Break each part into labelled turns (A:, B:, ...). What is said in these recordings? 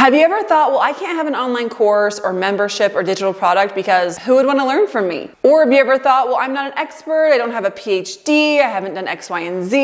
A: Have you ever thought, well, I can't have an online course or membership or digital product because who would want to learn from me? Or have you ever thought, well, I'm not an expert, I don't have a PhD, I haven't done X, Y, and Z.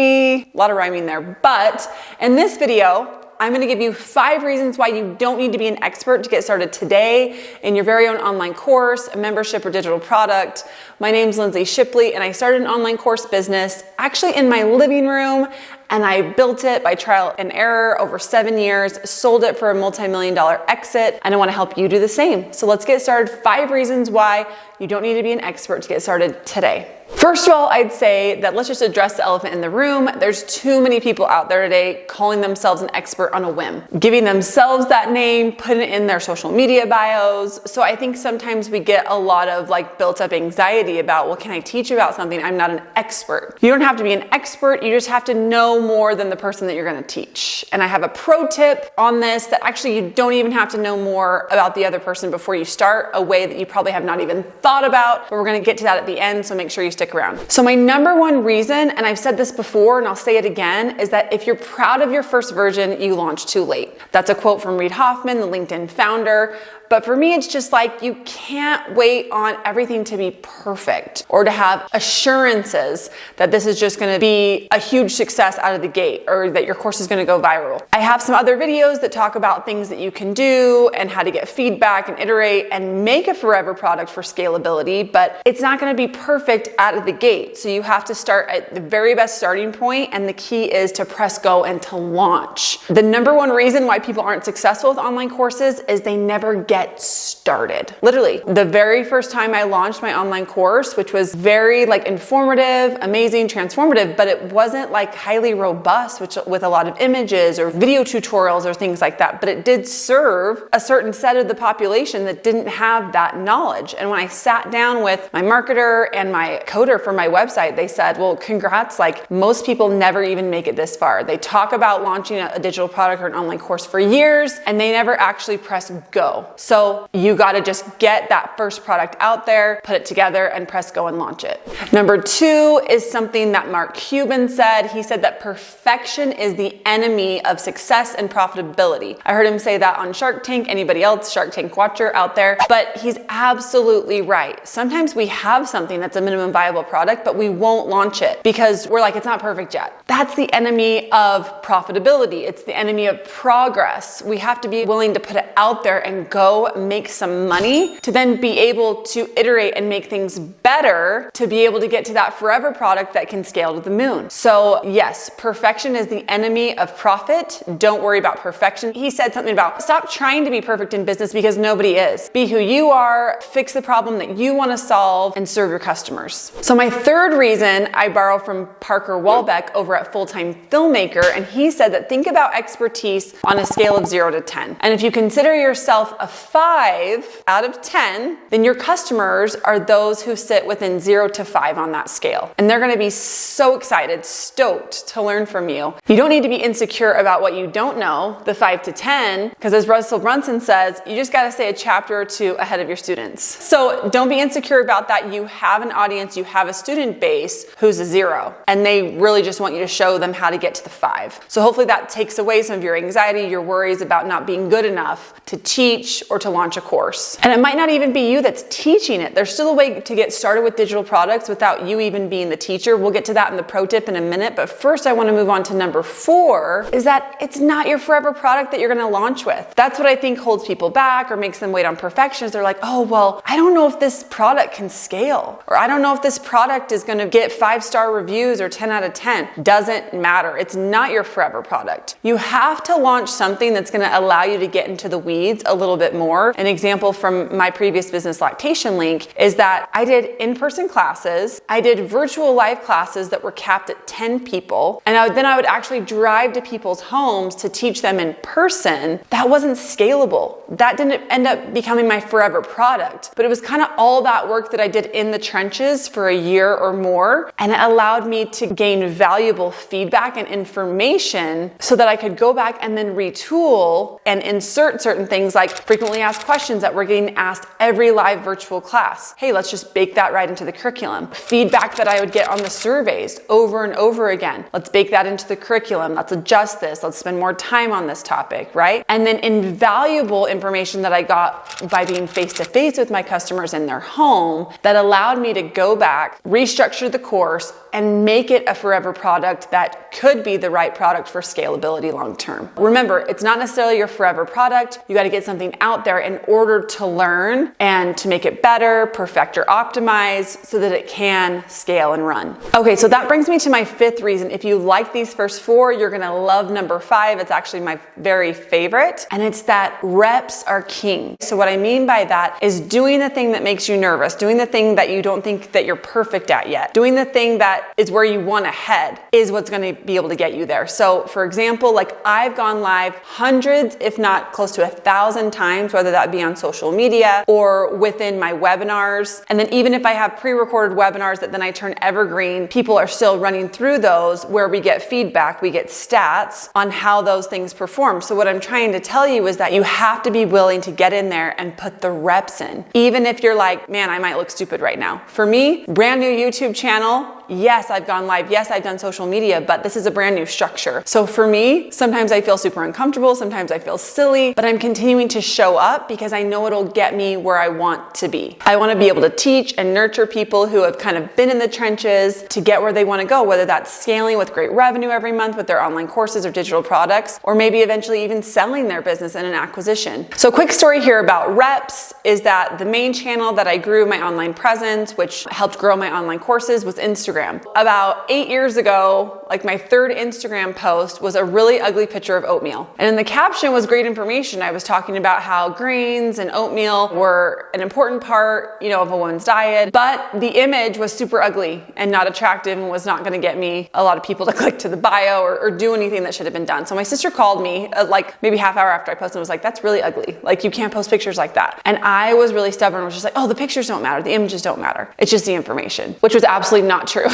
A: A lot of rhyming there. But in this video, I'm going to give you 5 reasons why you don't need to be an expert to get started today in your very own online course, a membership, or digital product. My name's Lindsey Shipley, and I started an online course business actually in my living room, and I built it by trial and error over 7 years, sold it for a multi-million-dollar exit, and I want to help you do the same. So let's get started. 5 reasons why you don't need to be an expert to get started today. First of all, I'd say that let's just address the elephant in the room. There's too many people out there today calling themselves an expert on a whim, giving themselves that name, putting it in their social media bios. So I think sometimes we get a lot of built up anxiety about, well, can I teach about something? I'm not an expert. You don't have to be an expert. You just have to know more than the person that you're going to teach. And I have a pro tip on this that actually you don't even have to know more about the other person before you start, a way that you probably have not even thought about, but we're going to get to that at the end. So make sure you stick around. So my number 1 reason, and I've said this before and I'll say it again, is that if you're proud of your first version, you launch too late. That's a quote from Reid Hoffman, the LinkedIn founder. But for me, it's just you can't wait on everything to be perfect or to have assurances that this is just going to be a huge success out of the gate or that your course is going to go viral. I have some other videos that talk about things that you can do and how to get feedback and iterate and make a forever product for scalability, but it's not going to be perfect out of the gate. So you have to start at the very best starting point, and the key is to press go and to launch. The number 1 reason why people aren't successful with online courses is they never get started. Literally, the very first time I launched my online course, which was very informative, amazing, transformative, but it wasn't highly robust, with a lot of images or video tutorials or things like that. But it did serve a certain set of the population that didn't have that knowledge. And when I sat down with my marketer and my coder for my website, they said, well, congrats, most people never even make it this far. They talk about launching a digital product or an online course for years, and they never actually press go. So you got to just get that first product out there, put it together, and press go and launch it. Number 2 is something that Mark Cuban said. He said that perfection is the enemy of success and profitability. I heard him say that on Shark Tank. Anybody else, Shark Tank watcher out there? But he's absolutely right. Sometimes we have something that's a minimum viable product, but we won't launch it because we're it's not perfect yet. That's the enemy of profitability. It's the enemy of progress. We have to be willing to put it out there and go make some money to then be able to iterate and make things better to be able to get to that forever product that can scale to the moon. So yes, perfection is the enemy of profit. Don't worry about perfection. He said something about stop trying to be perfect in business because nobody is. Be who you are, fix the problem that you want to solve, and serve your customers. So my 3rd reason I borrow from Parker Walbeck over at Full-Time Filmmaker, and he said that think about expertise on a scale of 0 to 10. And if you consider yourself a 5 out of 10, then your customers are those who sit within 0 to 5 on that scale. And they're going to be so excited, stoked to learn from you. You don't need to be insecure about what you don't know, the 5 to 10, because as Russell Brunson says, you just got to stay a chapter or 2 ahead of your students. So don't be insecure about that. You have an audience, you have a student base who's a 0, and they really just want you to show them how to get to the 5. So hopefully that takes away some of your anxiety, your worries about not being good enough to teach or to launch a course. And it might not even be you that's teaching it. There's still a way to get started with digital products without you even being the teacher. We'll get to that in the pro tip in a minute. But first I want to move on to number 4, is that it's not your forever product that you're going to launch with. That's what I think holds people back or makes them wait on perfection. Is they're like, oh, well, I don't know if this product can scale, or I don't know if this product is going to get 5-star reviews or 10 out of 10. Doesn't matter. It's not your forever product. You have to launch something that's going to allow you to get into the weeds a little bit more. An example from my previous business, Lactation Link, is that I did in-person classes. I did virtual live classes that were capped at 10 people. And then I would actually drive to people's homes to teach them in person. That wasn't scalable. That didn't end up becoming my forever product. But it was kind of all that work that I did in the trenches for a year or more, and it allowed me to gain valuable feedback and information so that I could go back and then retool and insert certain things like frequently asked questions that we're getting asked every live virtual class. Hey, let's just bake that right into the curriculum. Feedback that I would get on the surveys over and over again. Let's bake that into the curriculum. Let's adjust this. Let's spend more time on this topic, right? And then invaluable information that I got by being face-to-face with my customers in their home that allowed me to go back, restructure the course, and make it a forever product that could be the right product for scalability long term. Remember, it's not necessarily your forever product. You got to get something out there in order to learn and to make it better, perfect or optimize so that it can scale and run. Okay, so that brings me to my fifth reason. If you like these first four, you're going to love number five. It's actually my very favorite, and it's that reps are king. So what I mean by that is doing the thing that makes you nervous, doing the thing that you don't think that you're perfect at yet, doing the thing that is where you want to head is what's going to be able to get you there. So for example, like I've gone live hundreds, if not close to 1,000 times, whether that be on social media or within my webinars. And then even if I have pre-recorded webinars that then I turn evergreen, people are still running through those where we get feedback, we get stats on how those things perform. So what I'm trying to tell you is that you have to be willing to get in there and put the reps in. Even if you're like, man, I might look stupid right now. For me, brand new YouTube channel, yes, I've gone live. Yes, I've done social media, but this is a brand new structure. So for me, sometimes I feel super uncomfortable. Sometimes I feel silly, but I'm continuing to show up because I know it'll get me where I want to be. I want to be able to teach and nurture people who have kind of been in the trenches to get where they want to go, whether that's scaling with great revenue every month with their online courses or digital products, or maybe eventually even selling their business in an acquisition. So quick story here about reps is that the main channel that I grew my online presence, which helped grow my online courses, was Instagram. About 8 years ago, like my third Instagram post was a really ugly picture of oatmeal. And in the caption was great information. I was talking about how grains and oatmeal were an important part, of a woman's diet, but the image was super ugly and not attractive and was not going to get me a lot of people to click to the bio or do anything that should have been done. So my sister called me like maybe half hour after I posted and was like, that's really ugly. Like you can't post pictures like that. And I was really stubborn, was just like, oh, the pictures don't matter. The images don't matter. It's just the information, which was absolutely not true.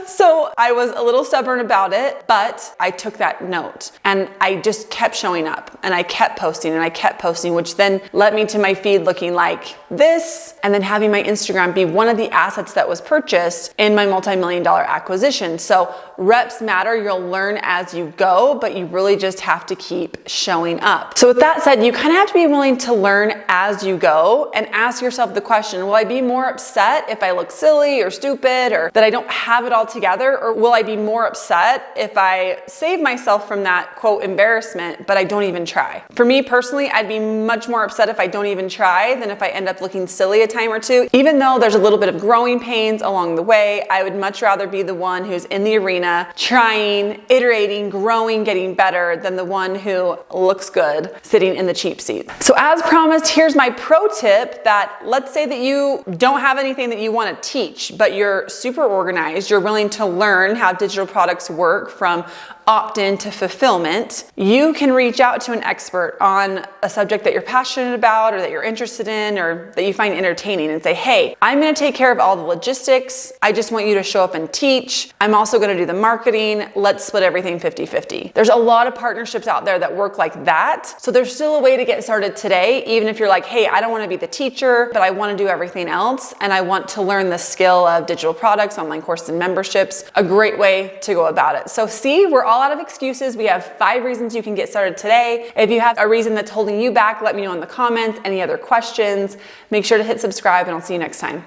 A: So I was a little stubborn about it, but I took that note and I just kept showing up and I kept posting, which then led me to my feed looking like this, and then having my Instagram be one of the assets that was purchased in my multi-million-dollar acquisition. So reps matter. You'll learn as you go, but you really just have to keep showing up. So with that said, you kind of have to be willing to learn as you go and ask yourself the question, will I be more upset if I look silly or stupid or that I don't have it all together? Or will I be more upset if I save myself from that quote embarrassment, but I don't even try? For me personally, I'd be much more upset if I don't even try than if I end up looking silly a time or two. Even though there's a little bit of growing pains along the way, I would much rather be the one who's in the arena, trying, iterating, growing, getting better than the one who looks good sitting in the cheap seat. So as promised, here's my pro tip that let's say that you don't have anything that you want to teach, but you're super organized, you're willing to learn how digital products work from opt-in to fulfillment. You can reach out to an expert on a subject that you're passionate about or that you're interested in or that you find entertaining and say, hey, I'm going to take care of all the logistics. I just want you to show up and teach. I'm also going to do the marketing. Let's split everything 50-50. There's a lot of partnerships out there that work like that. So there's still a way to get started today, even if you're like, hey, I don't want to be the teacher, but I want to do everything else. And I want to learn the skill of digital products, online courses, and memberships. A great way to go about it. So see, we're all out of excuses. We have 5 reasons you can get started today. If you have a reason that's holding you back, let me know in the comments. Any other questions, make sure to hit subscribe and I'll see you next time.